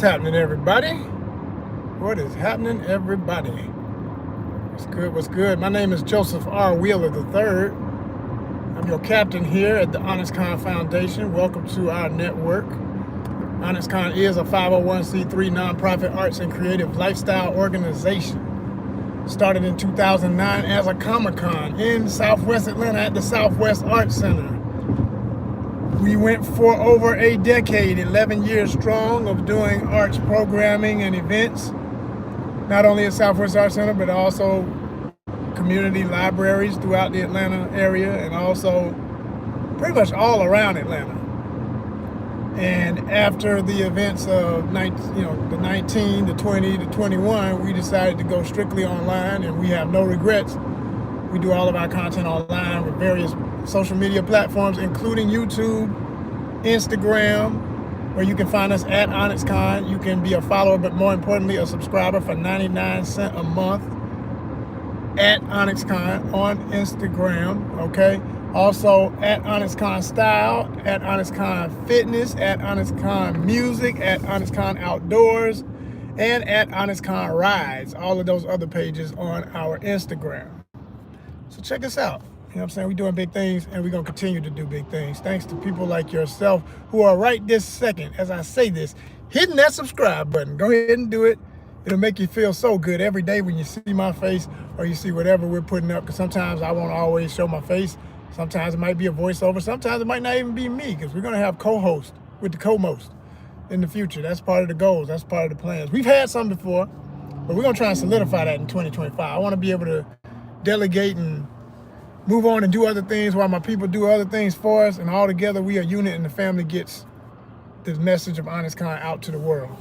happening, everybody? What is happening, everybody? What's good? What's good? My name is Joseph R. Wheeler III. I'm your captain here at the ONYXCON Foundation. Welcome to our network. ONYXCON is a 501c3 nonprofit arts and creative lifestyle organization. Started in 2009 as a Comic-Con in Southwest Atlanta at the Southwest Arts Center. We went for over a decade, 11 years strong, of doing arts programming and events, not only at Southwest Arts Center, but also community libraries throughout the Atlanta area and also pretty much all around Atlanta. And after the events of the 19, the 20, the 21, we decided to go strictly online, and we have no regrets. We do all of our content online with various social media platforms, including YouTube, Instagram, where you can find us at ONYXCON. You can be a follower, but more importantly, a subscriber for 99 cents a month at ONYXCON on Instagram, okay? Also at ONYXCON Style, at ONYXCON Fitness, at ONYXCON Music, at ONYXCON Outdoors, and at ONYXCON Rides. All of those other pages on our Instagram. So check us out. You know what I'm saying? We're doing big things, and we're going to continue to do big things. Thanks to people like yourself who are right this second, as I say this, hitting that subscribe button. Go ahead and do it. It'll make you feel so good every day when you see my face or you see whatever we're putting up, because sometimes I won't always show my face. Sometimes it might be a voiceover. Sometimes it might not even be me, because we're going to have co-hosts with the co-most in the future. That's part of the goals. That's part of the plans. We've had some before, but we're going to try and solidify that in 2025. I want to be able to delegate and move on and do other things while my people do other things for us, and all together we are a unit, and the family gets the message of ONYXCON out to the world.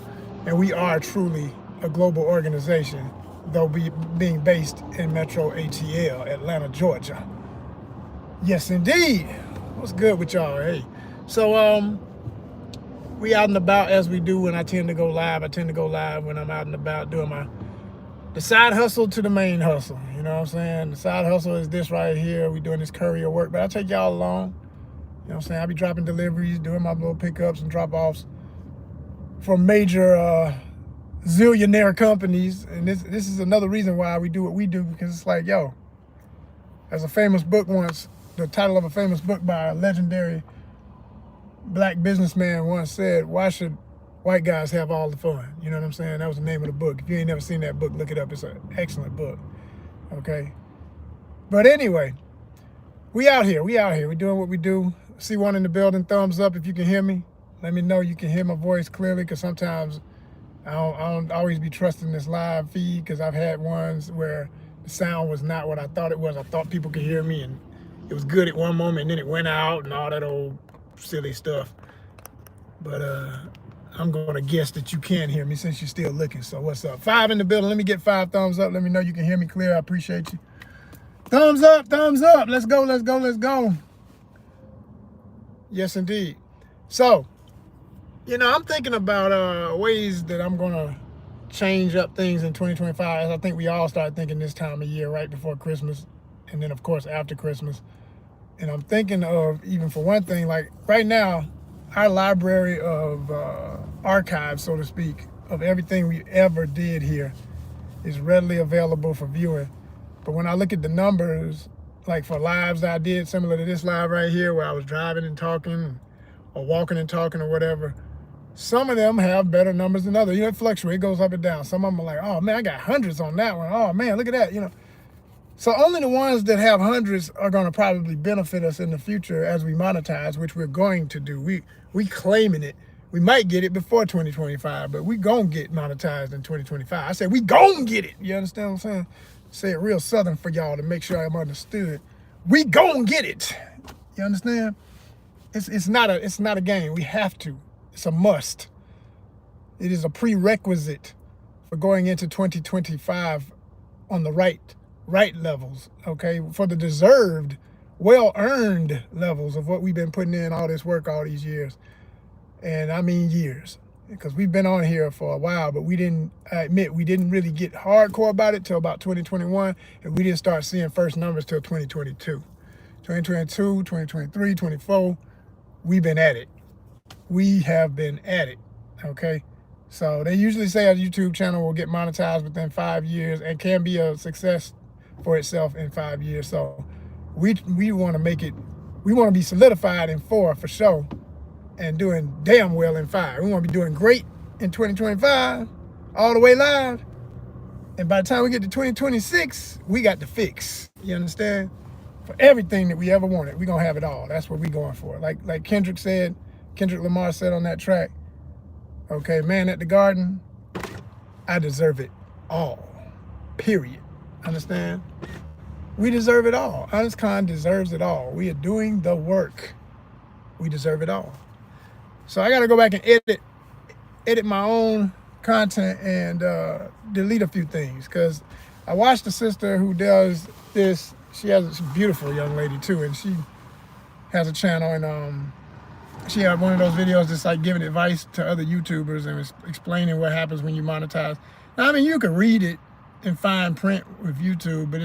And we are truly a global organization, though being based in Metro ATL, Atlanta, Georgia. Yes, indeed. What's good with y'all? Hey, so we out and about as we do when I tend to go live. I tend to go live when I'm out and about doing the side hustle to the main hustle. You know what I'm saying? The side hustle is this right here. We doing this courier work, but I'll take y'all along. You know what I'm saying? I'll be dropping deliveries, doing my little pickups and drop-offs for major zillionaire companies. And this is another reason why we do what we do, because it's like, yo, as a famous book once, the title of a famous book by a legendary black businessman once said, why should white guys have all the fun? You know what I'm saying? That was the name of the book. If you ain't never seen that book, look it up. It's an excellent book. Okay. But anyway, we out here. We're doing what we do. See one in the building, thumbs up if you can hear me. Let me know you can hear my voice clearly, because sometimes I don't always be trusting this live feed, because I've had ones where the sound was not what I thought it was. I thought people could hear me, and it was good at one moment, and then it went out and all that old silly stuff. But I'm going to guess that you can hear me since you're still looking. So what's up? 5 in the building. Let me get 5 thumbs up. Let me know you can hear me clear. I appreciate you. Thumbs up, thumbs up. Let's go, let's go, let's go. Yes, indeed. So, I'm thinking about ways that I'm going to change up things in 2025. As I think we all start thinking this time of year, right before Christmas, and then, of course, after Christmas. And I'm thinking of, even for one thing, like right now, our library of archives, so to speak, of everything we ever did here is readily available for viewing. But when I look at the numbers, like for lives that I did, similar to this live right here, where I was driving and talking, or walking and talking or whatever, some of them have better numbers than others. It fluctuates, it goes up and down. Some of them are like, oh man, I got hundreds on that one. Oh man, look at that, So only the ones that have hundreds are going to probably benefit us in the future as we monetize, which we're going to do. We claiming it. We might get it before 2025, but we going to get monetized in 2025. I said we going to get it. You understand what I'm saying? Say it real Southern for y'all to make sure I'm understood. We going to get it. You understand? It's not a game. We have to. It's a must. It is a prerequisite for going into 2025 on the right levels, okay, for the deserved, well-earned levels of what we've been putting in all this work all these years. And I mean years, because we've been on here for a while, but we didn't really get hardcore about it till about 2021, and we didn't start seeing first numbers till 2022. 2022, 2023, 24, we've been at it. We have been at it, okay? So they usually say a YouTube channel will get monetized within 5 years and can be a success for itself in 5 years. So we want to make it, we want to be solidified in 4 for sure and doing damn well in 5. We want to be doing great in 2025, all the way live. And by the time we get to 2026, we got the fix. You understand? For everything that we ever wanted, we're going to have it all. That's what we're going for. Like Kendrick Lamar said on that track, okay, man at the garden, I deserve it all, period. Understand? We deserve it all. ONYXCON deserves it all. We are doing the work. We deserve it all. So I got to go back and edit my own content and delete a few things, because I watched the sister who does this. She's a beautiful young lady too, and she has a channel, and she had one of those videos just like giving advice to other YouTubers and explaining what happens when you monetize. Now, I mean, you could read it in fine print with YouTube, but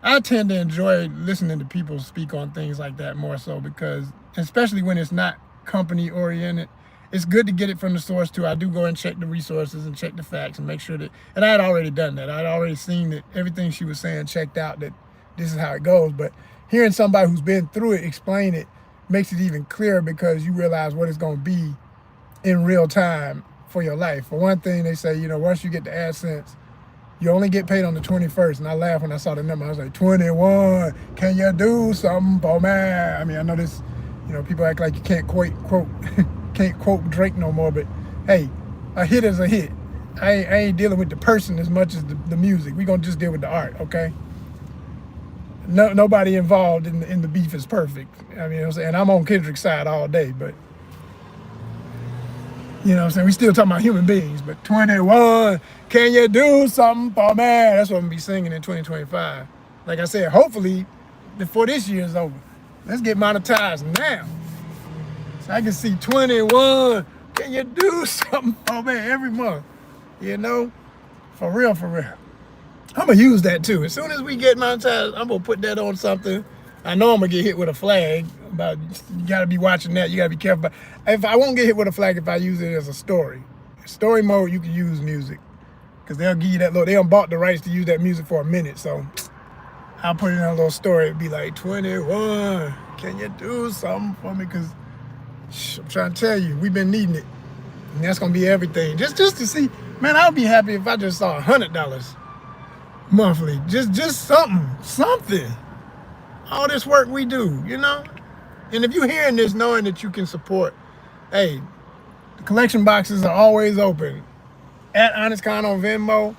I tend to enjoy listening to people speak on things like that more so, because especially when it's not company oriented, it's good to get it from the source too. I do go and check the resources and check the facts and make sure that, and I had already done that. I'd already seen that everything she was saying checked out, that this is how it goes. But hearing somebody who's been through it explain it makes it even clearer, because you realize what it's going to be in real time for your life. For one thing, they say, you know, once you get the AdSense, you only get paid on the 21st. And I laughed when I saw the number. I was like, 21, can you do something for me? I mean, I know this, you know, people act like you can't quote Drake no more, but hey, a hit is a hit. I ain't dealing with the person as much as the music. We're gonna just deal with the art, okay? Nobody involved in the beef is perfect. I mean, you know what I'm saying? I'm on Kendrick's side all day, but you know what I'm saying? We still talking about human beings, but 21, can you do something for me? That's what I'm gonna be singing in 2025. Like I said, hopefully before this year is over. Let's get monetized now. So I can see 21, can you do something for me every month? You know, for real, for real. I'm gonna use that too. As soon as we get monetized, I'm gonna put that on something. I know I'm gonna get hit with a flag, but you gotta be watching that. You gotta be careful. But if I won't get hit with a flag if I use it as a story. Story mode, you can use music, because they'll give you that little, they done bought the rights to use that music for a minute. So I'll put it in a little story. It'd be like, 21, can you do something for me? Because I'm trying to tell you, we've been needing it. And that's gonna be everything. Just to see, man, I'll be happy if I just saw $100 monthly. Just something. All this work we do, you know? And if you're hearing this knowing that you can support, hey, the collection boxes are always open. At ONYXCON on Venmo,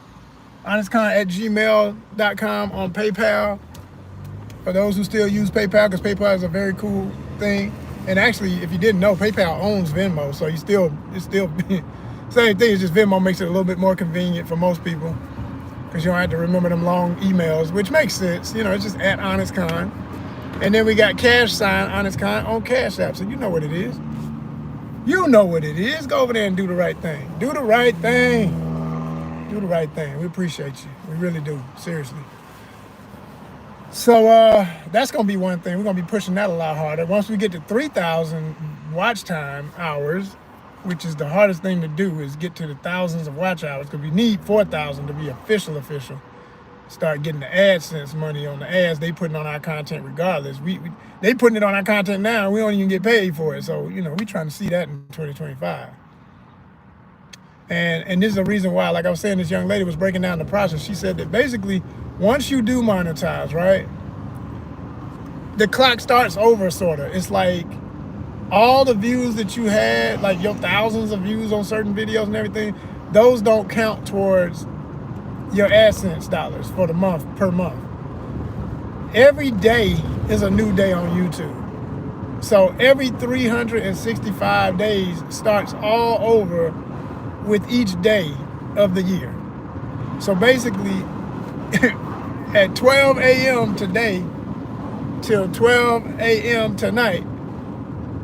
ONYXCON@gmail.com on PayPal. For those who still use PayPal, because PayPal is a very cool thing. And actually, if you didn't know, PayPal owns Venmo, so it's still same thing. It's just Venmo makes it a little bit more convenient for most people, because you don't have to remember them long emails, which makes sense. You know, it's just at ONYXCON. And then we got # ONYXCON on Cash App, so you know what it is. You know what it is. Go over there and do the right thing. Do the right thing. Do the right thing. We appreciate you. We really do. Seriously. So that's going to be one thing. We're going to be pushing that a lot harder. Once we get to 3,000 watch time hours, which is the hardest thing to do, is get to the thousands of watch hours, because we need 4,000 to be official. Start getting the AdSense money on the ads they putting on our content regardless. They putting it on our content now, and we don't even get paid for it. So, you know, we trying to see that in 2025. And this is a reason why, like I was saying, this young lady was breaking down the process. She said that basically, once you do monetize, right, the clock starts over, sort of. It's like all the views that you had, like your thousands of views on certain videos and everything, those don't count towards your AdSense dollars for the month, per month. Every day is a new day on YouTube. So every 365 days starts all over with each day of the year. So basically, at 12 a.m. today till 12 a.m. tonight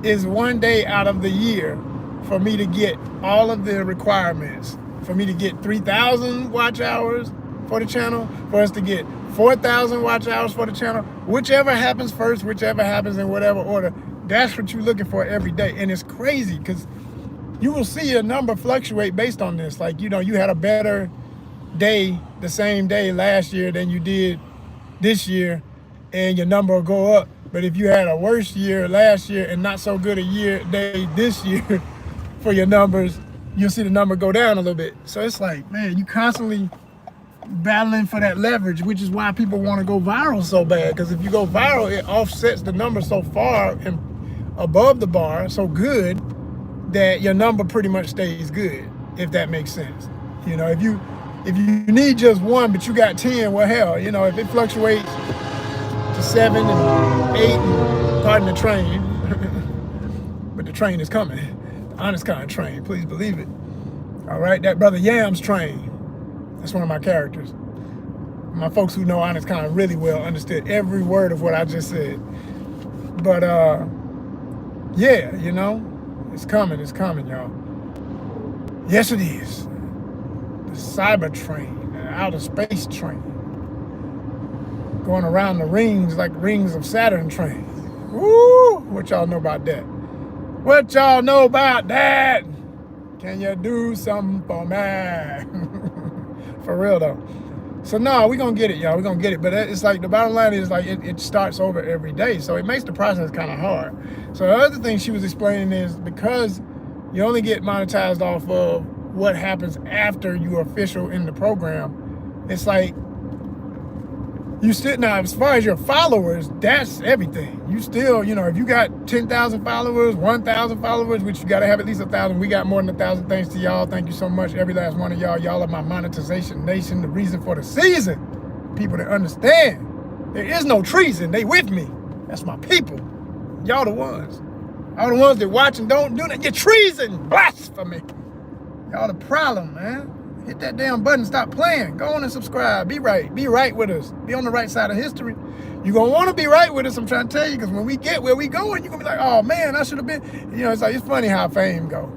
is one day out of the year for me to get all of the requirements, for me to get 3,000 watch hours for the channel, for us to get 4,000 watch hours for the channel. Whichever happens first, whichever happens in whatever order, that's what you're looking for every day. And it's crazy, because you will see your number fluctuate based on this. Like, you know, you had a better day the same day last year than you did this year, and your number will go up. But if you had a worse year last year and not so good a day this year for your numbers, you'll see the number go down a little bit. So it's like, man, you constantly battling for that leverage, which is why people want to go viral so bad. Because if you go viral, it offsets the number so far and above the bar, so good, that your number pretty much stays good, if that makes sense. You know, if you need just one, but you got 10, well, hell, you know, if it fluctuates to 7 and 8, and pardon the train, but the train is coming. The ONYXCON train, please believe it. All right, that brother Yam's train. That's one of my characters. My folks who know ONYXCON really well understood every word of what I just said. But yeah, you know, it's coming, y'all. Yes, it is. The cyber train, the outer space train, going around the rings like rings of Saturn train. Woo! What y'all know about that? What y'all know about that? Can you do something for me? For real though. So no, we're gonna get it, y'all. We're gonna get it. But it's like, the bottom line is like it starts over every day. So it makes the process kind of hard. So the other thing she was explaining is, because you only get monetized off of what happens after you're official in the program, it's like you still, now as far as your followers, that's everything. You still, you know, if you got 10,000 followers, 1,000 followers, which you got to have at least 1,000. We got more than 1,000. Thanks to y'all. Thank you so much, every last one of y'all. Y'all are my monetization nation, the reason for the season. People that understand there is no treason. They with me. That's my people. Y'all the ones. All the ones that watch and don't do that. You're treason, blasphemy. Y'all the problem, man. Hit that damn button, stop playing. Go on and subscribe. Be right with us. Be on the right side of history. You're going to want to be right with us, I'm trying to tell you, because when we get where we going, you're going to be like, oh man, I should have been. You know, it's like, it's funny how fame go.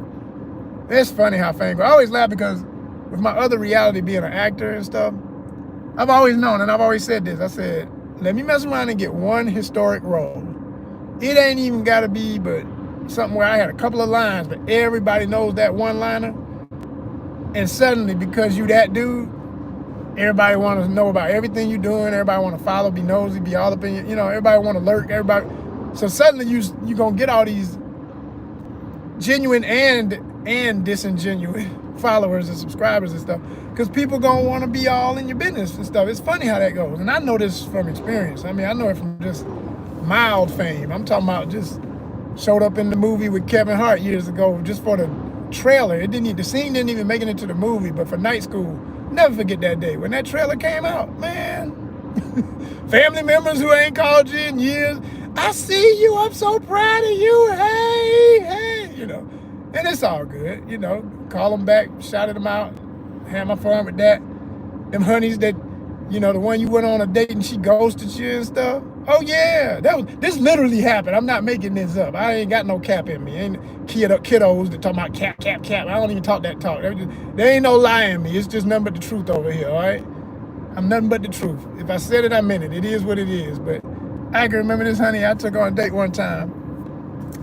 It's funny how fame go. I always laugh because with my other reality being an actor and stuff, I've always known, and I've always said this, I said, let me mess around and get one historic role. It ain't even got to be but something where I had a couple of lines, but everybody knows that one-liner. And suddenly, because you that dude, everybody want to know about everything you're doing. Everybody want to follow, be nosy, be all up in you know, everybody want to lurk, everybody. So suddenly you're going to get all these genuine and disingenuous followers and subscribers and stuff, because people going to want to be all in your business and stuff. It's funny how that goes. And I know this from experience. I mean, I know it from just mild fame. I'm talking about just showed up in the movie with Kevin Hart years ago just for the trailer. The scene didn't even make it into the movie, but for night school, never forget that day when that trailer came out, man. Family members who ain't called you in years, I see you, I'm so proud of you, hey, you know. And it's all good, you know. Call them back, shouted them out, had my fun with that. Them honeys that, you know, the one you went on a date and she ghosted you and stuff. Oh yeah, this literally happened. I'm not making this up. I ain't got no cap in me. Ain't kiddos that talking about cap. I don't even talk that talk. There ain't no lie in me. It's just nothing but the truth over here, all right? I'm nothing but the truth. If I said it, I meant it. It is what it is. But I can remember this honey I took on a date one time.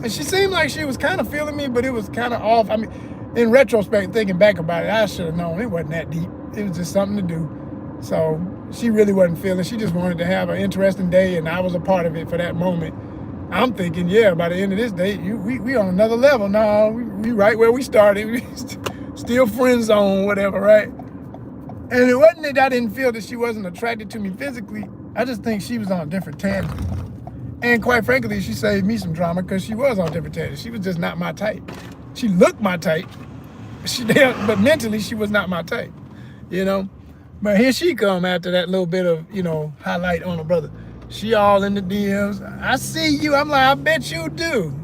And she seemed like she was kind of feeling me, but it was kind of off. I mean, in retrospect, thinking back about it, I should have known it wasn't that deep. It was just something to do. So she really wasn't feeling. She just wanted to have an interesting day, and I was a part of it for that moment. I'm thinking, yeah, by the end of this day, we on another level. No, we right where we started. We still friend zone, whatever, right? And it wasn't that I didn't feel that she wasn't attracted to me physically. I just think she was on a different tangent. And quite frankly, she saved me some drama because she was on a different tangent. She was just not my type. She looked my type, but mentally she was not my type, you know? But here she come after that little bit of, you know, highlight on her brother. She all in the DMs. I see you. I'm like, I bet you do.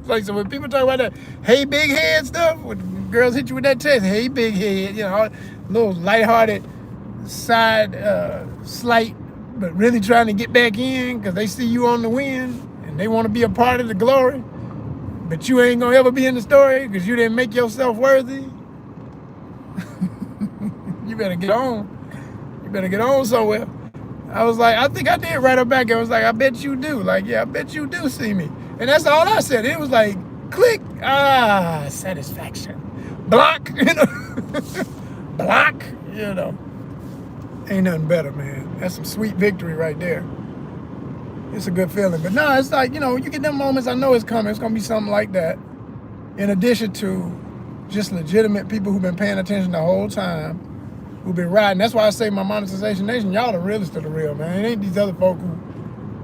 Like, so when people talk about that, hey, big head stuff, when girls hit you with that text, hey, big head, you know, little lighthearted side slight, but really trying to get back in because they see you on the win and they want to be a part of the glory, but you ain't going to ever be in the story because you didn't make yourself worthy. You better get on. You better get on somewhere. I was like, I think I did write her back. I was like, I bet you do. Like, yeah, I bet you do see me. And that's all I said. It was like, Click. Ah, satisfaction. Block. Block. Ain't nothing better, man. That's some sweet victory right there. It's a good feeling. But no, it's like, you get them moments, I know it's coming. It's going to be something like that. In addition to just legitimate people who've been paying attention the whole time, who've been riding. That's why I say my monetization nation, y'all the realest of the real, man. It ain't these other folk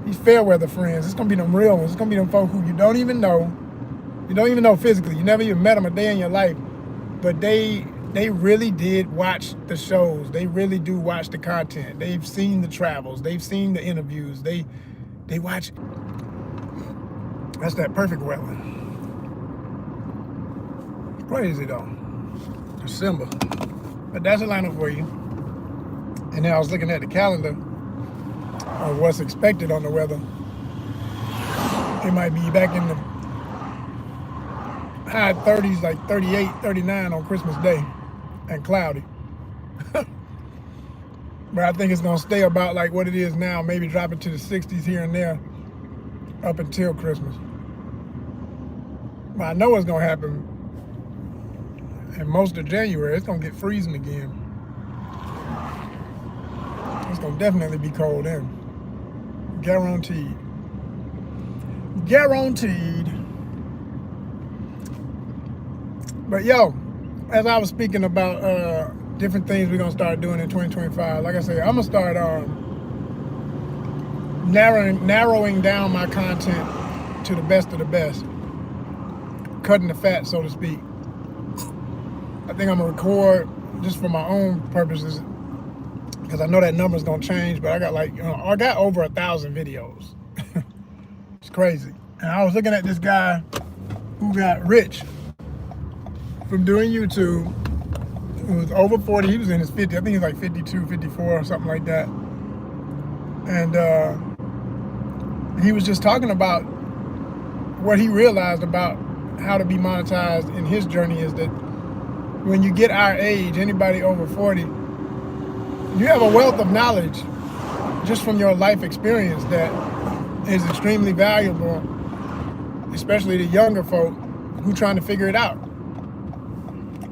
these fair weather friends. It's going to be them real ones. It's going to be them folk who you don't even know. You don't even know physically. You never even met them a day in your life. But they really did watch the shows. They really do watch the content. They've seen the travels. They've seen the interviews. They watch. That's that perfect weather. Crazy though. December. But that's Atlanta for you. And then I was looking at the calendar of what's expected on the weather. It might be back in the high 30s, like 38, 39 on Christmas Day, and cloudy. But I think it's going to stay about like what it is now, maybe drop it to the 60s here and there up until Christmas. But I know what's going to happen in most of January. It's going to get freezing again. It's going to definitely be cold then. Guaranteed. Guaranteed. But yo, as I was speaking about different things we're gonna start doing in 2025, like I said, I'm gonna start narrowing down my content to the best of the best, cutting the fat, so to speak. I think I'm gonna record just for my own purposes, because I know that number's gonna change. But I got I got over 1,000 videos. It's crazy. And I was looking at this guy who got rich from doing YouTube. He was over 40. He was in his 50s. I think he was like 52, 54 or something like that. And he was just talking about what he realized about how to be monetized in his journey is that when you get our age, anybody over 40, you have a wealth of knowledge just from your life experience that is extremely valuable, especially the younger folk who trying to figure it out.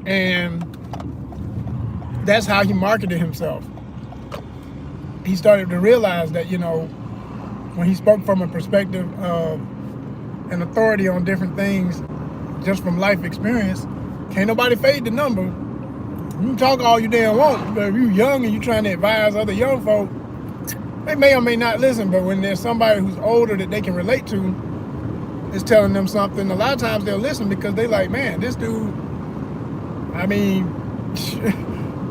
And that's how he marketed himself. He started to realize that, when he spoke from a perspective of an authority on different things, just from life experience, can't nobody fade the number. You can talk all you damn want, but if you're young and you're trying to advise other young folk, they may or may not listen. But when there's somebody who's older that they can relate to is telling them something, a lot of times they'll listen because they like, man, this dude, I mean,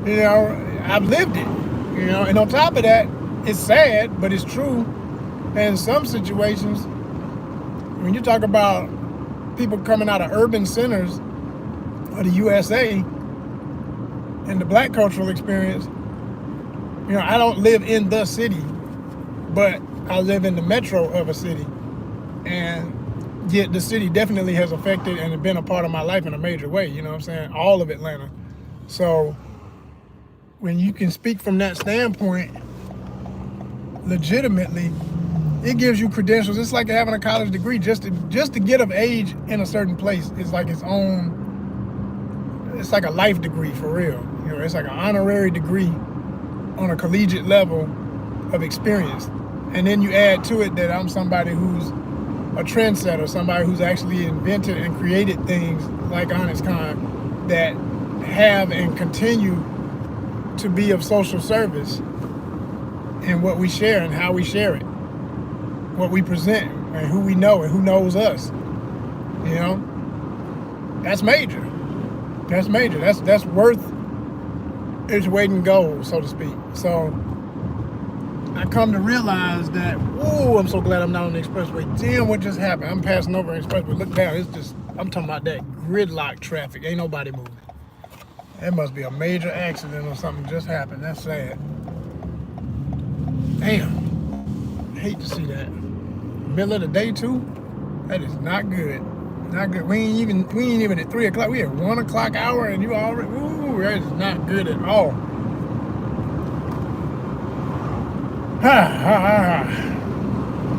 I've lived it, and on top of that, it's sad, but it's true. And in some situations, when you talk about people coming out of urban centers of the USA and the black cultural experience, I don't live in the city, but I live in the metro of a city. And yet the city definitely has affected and been a part of my life in a major way, you know what I'm saying? All of Atlanta. So when you can speak from that standpoint legitimately, it gives you credentials. It's like having a college degree. Just to get of age in a certain place is like its own, it's like a life degree for real. It's like an honorary degree on a collegiate level of experience. And then you add to it that I'm somebody who's a trendsetter, somebody who's actually invented and created things like ONYXCON that have and continue to be of social service in what we share and how we share it, what we present and who we know and who knows us. That's major. That's major. That's worth its weight in gold, so to speak. So I come to realize that, whoa, I'm so glad I'm not on the expressway. Damn, what just happened? I'm passing over the expressway. Look down. It's just, I'm talking about that gridlock traffic. Ain't nobody moving. It must be a major accident or something just happened. That's sad. Damn. I hate to see that. Middle of the day too? That is not good. Not good. We ain't even at 3 o'clock. We at 1 o'clock hour and you already, ooh, that is not good at all.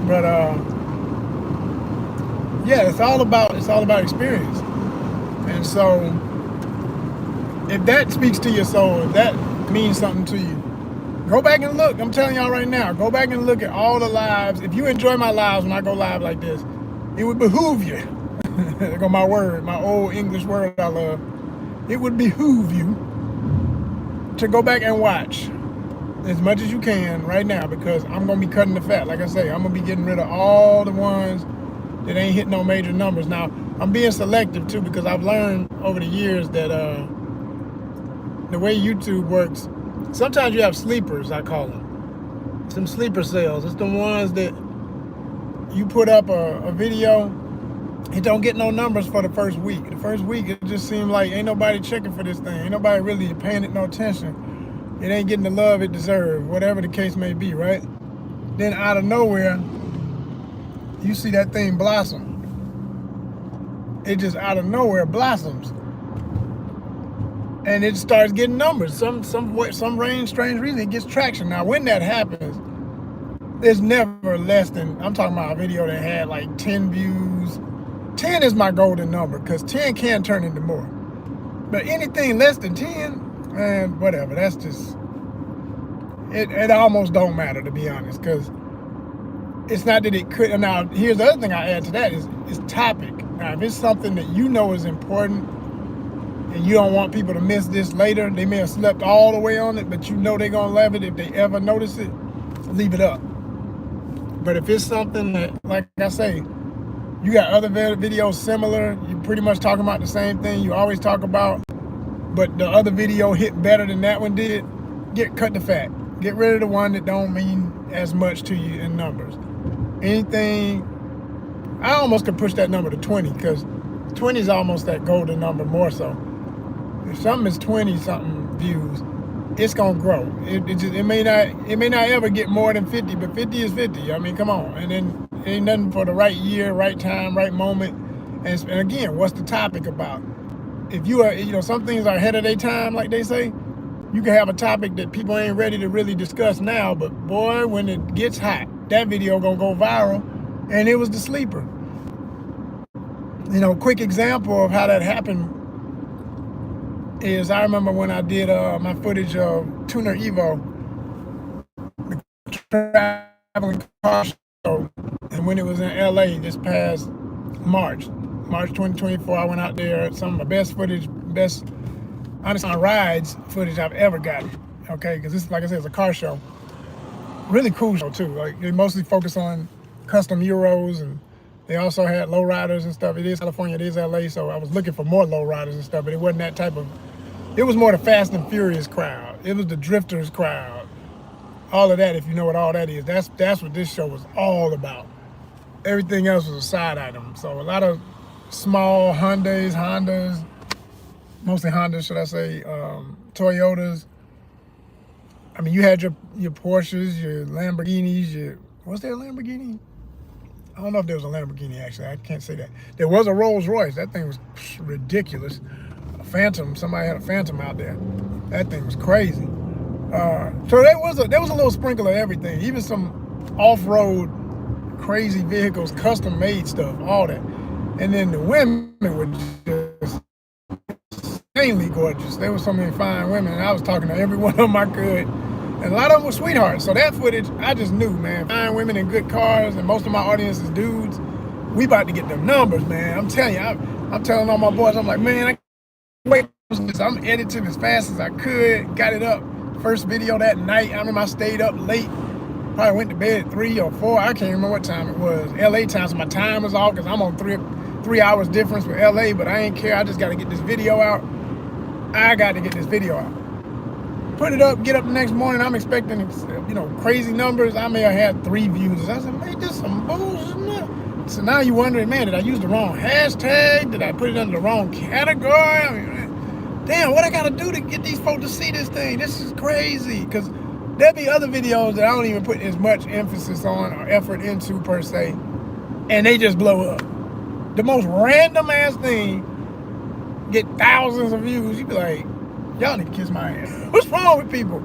But yeah, it's all about experience. And so if that speaks to your soul, if that means something to you, go back and look. I'm telling y'all right now, go back and look at all the lives. If you enjoy my lives when I go live like this, it would behoove you. There go my word, my old English word I love. It would behoove you to go back and watch as much as you can right now, because I'm going to be cutting the fat. Like I say, I'm going to be getting rid of all the ones that ain't hitting no major numbers. Now, I'm being selective too, because I've learned over the years that the way YouTube works, sometimes you have sleepers, I call them. Some sleeper cells. It's the ones that you put up a video, it don't get no numbers for the first week. The first week, it just seemed like ain't nobody checking for this thing. Ain't nobody really paying it no attention. It ain't getting the love it deserves, whatever the case may be, right? Then out of nowhere, you see that thing blossom. It just out of nowhere blossoms. And it starts getting numbers. Some strange reason it gets traction. Now, when that happens, there's never less than, I'm talking about a video that had like 10 views. 10 is my golden number, because 10 can turn into more. But anything less than 10, man, whatever. That's just, it almost don't matter, to be honest, because it's not that it could. Now, here's the other thing I add to that is topic. Now, if it's something that you know is important and you don't want people to miss this later, they may have slept all the way on it, but you know they're going to love it if they ever notice it, leave it up. But if it's something that, like I say, you got other videos similar, you pretty much talking about the same thing you always talk about, but the other video hit better than that one did, cut the fat. Get rid of the one that don't mean as much to you in numbers. Anything, I almost could push that number to 20, because 20 is almost that golden number more so. If something is 20 something views, it's gonna grow. It may not ever get more than 50, but 50 is 50. I mean, come on. And then ain't nothing for the right year, right time, right moment. And again, what's the topic about? If you are, some things are ahead of their time, like they say. You can have a topic that people ain't ready to really discuss now, but boy, when it gets hot, that video gonna go viral, and it was the sleeper. Quick example of how that happened is I remember when I did my footage of Tuner Evo, the traveling car show, and when it was in LA this past March 2024, I went out there. Some of my best footage, ONYXCON rides footage I've ever gotten, okay? Because this, like I said, it's a car show. Really cool show too. Like, they mostly focus on custom Euros, and they also had lowriders and stuff. It is California, it is LA, so I was looking for more lowriders and stuff, but it wasn't that type of, it was more the Fast and Furious crowd. It was the drifters crowd. All of that, if you know what all that is, that's what this show was all about. Everything else was a side item. So a lot of small Hondas, mostly Hondas, should I say, Toyotas. I mean, you had your Porsches, your Lamborghinis, was there a Lamborghini? I don't know if there was a Lamborghini, actually. I can't say that. There was a Rolls Royce. That thing was ridiculous. A Phantom, somebody had a Phantom out there. That thing was crazy. So there was a little sprinkle of everything, even some off-road crazy vehicles, custom-made stuff, all that. And then the women were just insanely gorgeous. There were so many fine women, and I was talking to every one of them I could. And a lot of them were sweethearts. So that footage, I just knew, man, fine women in good cars, and most of my audience is dudes. We about to get them numbers, man. I'm telling you, I'm telling all my boys, I'm like, man, I can't wait. I'm editing as fast as I could, got it up. First video that night, I remember I stayed up late. Probably went to bed at 3 or 4. I can't remember what time it was. LA time, so my time was off because I'm on three hours difference with LA, but I ain't care. I just got to get this video out. I got to get this video out. Put it up, get up the next morning. I'm expecting, crazy numbers. I may have had 3 views. I said, man, this is some bullshit, man. So now you're wondering, man, did I use the wrong hashtag? Did I put it under the wrong category? I mean, damn, what I got to do to get these folks to see this thing? This is crazy. Because there'll be other videos that I don't even put as much emphasis on or effort into, per se, and they just blow up. The most random ass thing get thousands of views. You be like, y'all need to kiss my ass. What's wrong with people?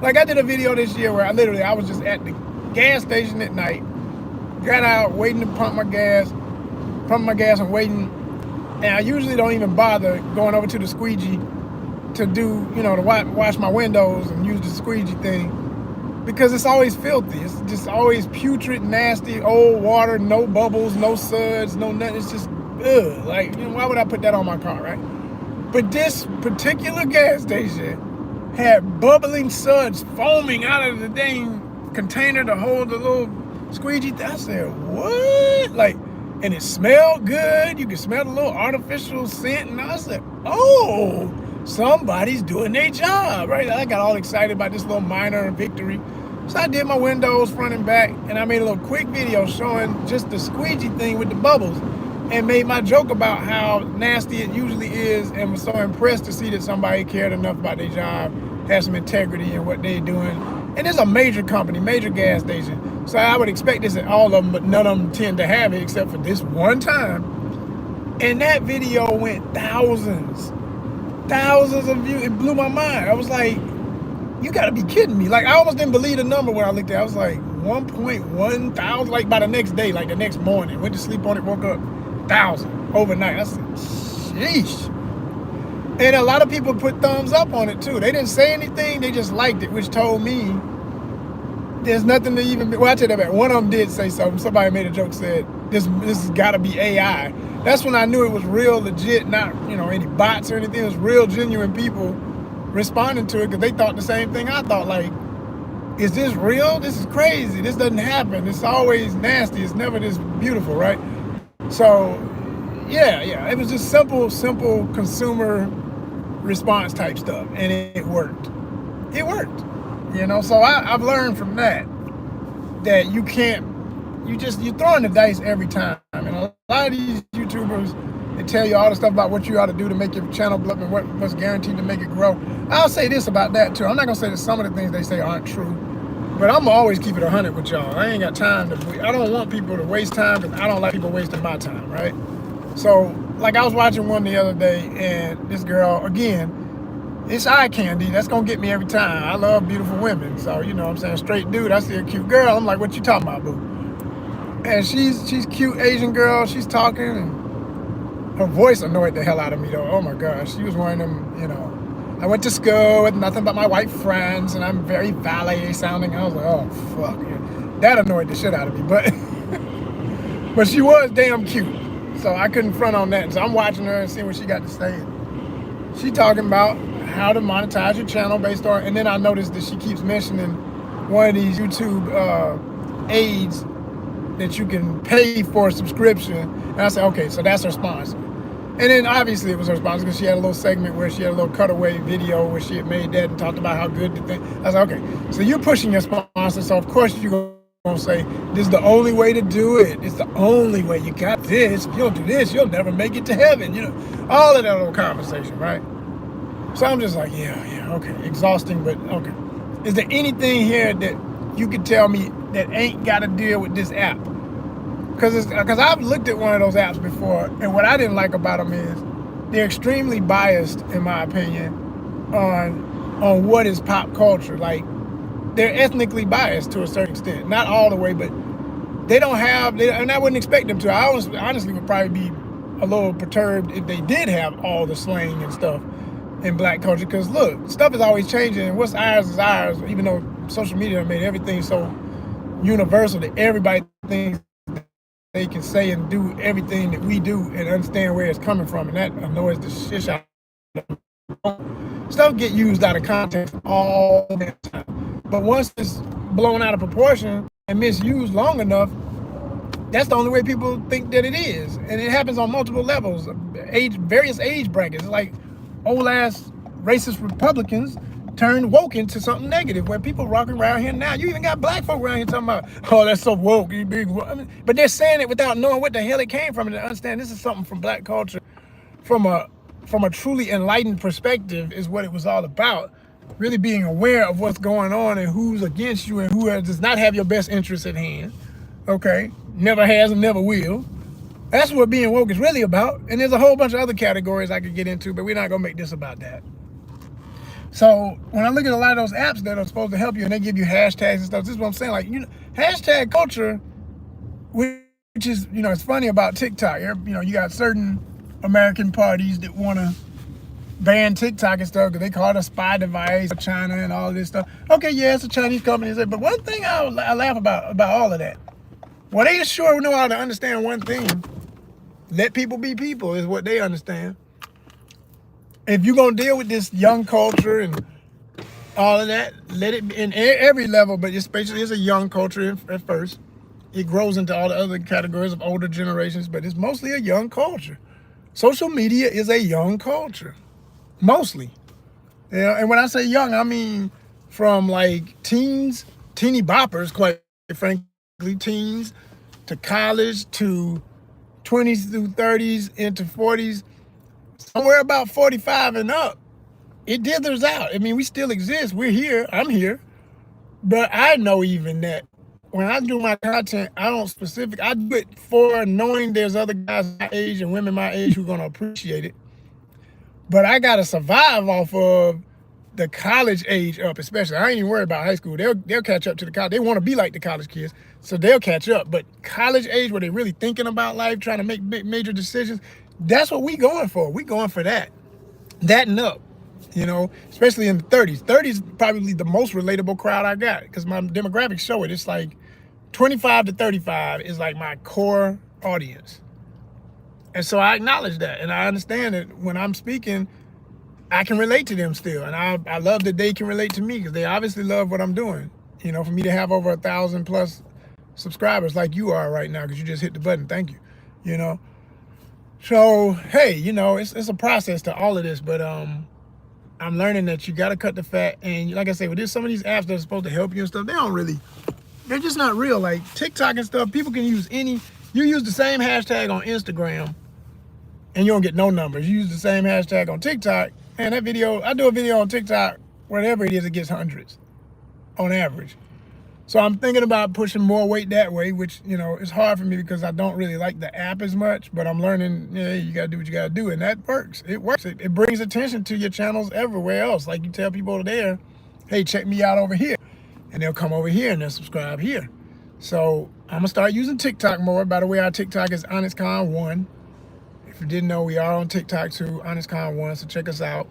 Like, I did a video this year where I was just at the gas station at night, got out waiting to pump my gas, pumping my gas and waiting. And I usually don't even bother going over to the squeegee to do, you know, to wash my windows and use the squeegee thing, because it's always filthy. It's just always putrid, nasty, old water, no bubbles, no suds, no nothing. It's just, ugh. Like, you know, why would I put that on my car, right? But this particular gas station had bubbling suds foaming out of the dang container to hold the little squeegee. I said, what? Like, and it smelled good. You could smell the little artificial scent. And I said, oh, somebody's doing their job, right? I got all excited about this little minor victory. So I did my windows front and back, and I made a little quick video showing just the squeegee thing with the bubbles, and made my joke about how nasty it usually is, and was so impressed to see that somebody cared enough about their job, had some integrity in what they're doing. And it's a major company, major gas station. So I would expect this at all of them, but none of them tend to have it except for this one time. And that video went thousands of views. It blew my mind. I was like, you gotta be kidding me. Like, I almost didn't believe the number when I looked at it. I was like, 1.1 thousand, like by the next day, like the next morning. Went to sleep on it, woke up, 1,000 overnight. I said, sheesh. And a lot of people put thumbs up on it too. They didn't say anything, they just liked it, which told me there's nothing to even be, well, I tell you that, one of them did say something. Somebody made a joke, said, this has gotta be AI. That's when I knew it was real legit, not, you know, any bots or anything. It was real genuine people responding to it because they thought the same thing I thought. Like, is this real? This is crazy. This doesn't happen. It's always nasty. It's never this beautiful, right? So, yeah, it was just simple consumer response type stuff, and it worked. It worked, you know. So I've learned from that you can't, you're throwing the dice every time. And a lot of these YouTubers, they tell you all the stuff about what you ought to do to make your channel blow up and what's guaranteed to make it grow. I'll say this about that too. I'm not gonna say that some of the things they say aren't true, but I'm always keep it 100 with y'all. I ain't got time I don't want people to waste time, because I don't like people wasting my time, right? So, like, I was watching one the other day, and this girl, again, it's eye candy. That's gonna get me every time. I love beautiful women, so, you know what I'm saying, straight dude, I see a cute girl, I'm like, what you talking about, boo? And she's cute Asian girl, she's talking, and her voice annoyed the hell out of me, though. Oh my gosh, she was one of them, you know, I went to school with nothing but my white friends, and I'm very valet sounding. I was like, oh fuck, yeah. That annoyed the shit out of me, but but she was damn cute, so I couldn't front on that. So I'm watching her and seeing what she got to say. She talking about how to monetize your channel based on, and then I noticed that she keeps mentioning one of these YouTube aids that you can pay for a subscription. And I said, okay, so that's her sponsor. And then obviously it was her sponsor, because she had a little segment where she had a little cutaway video where she had made that and talked about how good the thing. I was like, okay, so you're pushing your sponsor, so of course you're gonna say, this is the only way to do it. It's the only way. You got this. If you don't do this, you'll never make it to heaven. You know, all of that little conversation, right? So I'm just like, yeah, okay. Exhausting, but okay. Is there anything here that you could tell me that ain't got to deal with this app? Because I've looked at one of those apps before, and what I didn't like about them is they're extremely biased, in my opinion, on what is pop culture. Like, they're ethnically biased to a certain extent. Not all the way, but they don't have, and I wouldn't expect them to. I honestly would probably be a little perturbed if they did have all the slang and stuff in black culture. Because look, stuff is always changing, and what's ours is ours, even though social media made everything so universal that everybody thinks they can say and do everything that we do and understand where it's coming from, and that annoys the shit out of them. Stuff get used out of context all the time, but once it's blown out of proportion and misused long enough, that's the only way people think that it is. And it happens on multiple levels, various age brackets. It's like old ass racist Republicans turned woke into something negative, where people rocking around here now. You even got black folk around here talking about, oh, that's so woke, you big woke. I mean, but they're saying it without knowing what the hell it came from, and to understand this is something from black culture, from a truly enlightened perspective, is what it was all about. Really being aware of what's going on and who's against you and who does not have your best interests at hand. Okay, never has and never will. That's what being woke is really about. And there's a whole bunch of other categories I could get into, but we're not gonna make this about that. So when I look at a lot of those apps that are supposed to help you, and they give you hashtags and stuff, this is what I'm saying. Like, you know, hashtag culture, which which is, you know, it's funny about TikTok. You know, you got certain American parties that want to ban TikTok and stuff because they call it a spy device, China and all this stuff. Okay, yeah, it's a Chinese company, but one thing I laugh about all of that. Well, they sure know how to understand one thing. Let people be people is what they understand. If you're going to deal with this young culture and all of that, let it be in every level, but especially it's a young culture at first. It grows into all the other categories of older generations, but it's mostly a young culture. Social media is a young culture, mostly. You know, and when I say young, I mean from like teens, teeny boppers, quite frankly, teens, to college, to 20s through 30s, into 40s, somewhere about 45 and up. It dithers out. I mean, we still exist. We're here. I'm here. But I know even that when I do my content, I do it for knowing there's other guys my age and women my age who are going to appreciate it. But I got to survive off of the college age up, especially. I ain't even worried about high school. They'll catch up to the college. They want to be like the college kids, so they'll catch up. But college age, where they're really thinking about life, trying to make major decisions, that's what we going for. We going for that and up. You know, especially in the 30s. 30s is probably the most relatable crowd I got because my demographics show it. It's like 25 to 35 is like my core audience. And so I acknowledge that. And I understand that when I'm speaking, I can relate to them still. And I love that they can relate to me because they obviously love what I'm doing. You know, for me to have over 1,000 plus subscribers like you are right now because you just hit the button. Thank you. You know. So, hey, you know, it's a process to all of this. But I'm learning that you got to cut the fat. And like I say, with some of these apps that are supposed to help you and stuff, they're just not real. Like TikTok and stuff, people can use you use the same hashtag on Instagram and you don't get no numbers. You use the same hashtag on TikTok and I do a video on TikTok, whatever it is, it gets hundreds on average. So I'm thinking about pushing more weight that way, which, you know, it's hard for me because I don't really like the app as much, but I'm learning, yeah, you got to do what you got to do. And that works. It works. It brings attention to your channels everywhere else. Like you tell people over there, hey, check me out over here. And they'll come over here and they'll subscribe here. So I'm going to start using TikTok more. By the way, our TikTok is ONYXCON1. If you didn't know, we are on TikTok too, ONYXCON1. So check us out.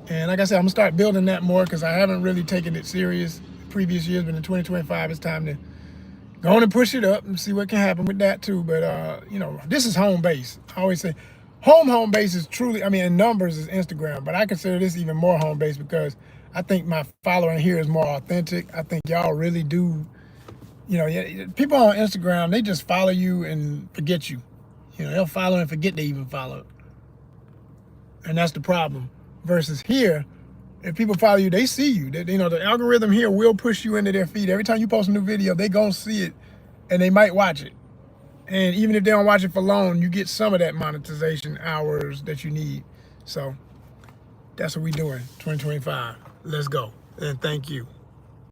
And like I said, I'm going to start building that more because I haven't really taken it serious previous years, but in 2025 it's time to go on and push it up and see what can happen with that too. But you know, this is home base. I always say home base is truly, I mean, in numbers is Instagram, but I consider this even more home base because I think my following here is more authentic. I think y'all really do, you know, people on Instagram, they just follow you and forget you. You know, they'll follow and forget they even follow. And that's the problem. Versus here, if people follow you, they see you. You know, the algorithm here will push you into their feed. Every time you post a new video, they gonna see it and they might watch it. And even if they don't watch it for long, you get some of that monetization hours that you need. So that's what we're doing, 2025. Let's go. And thank you.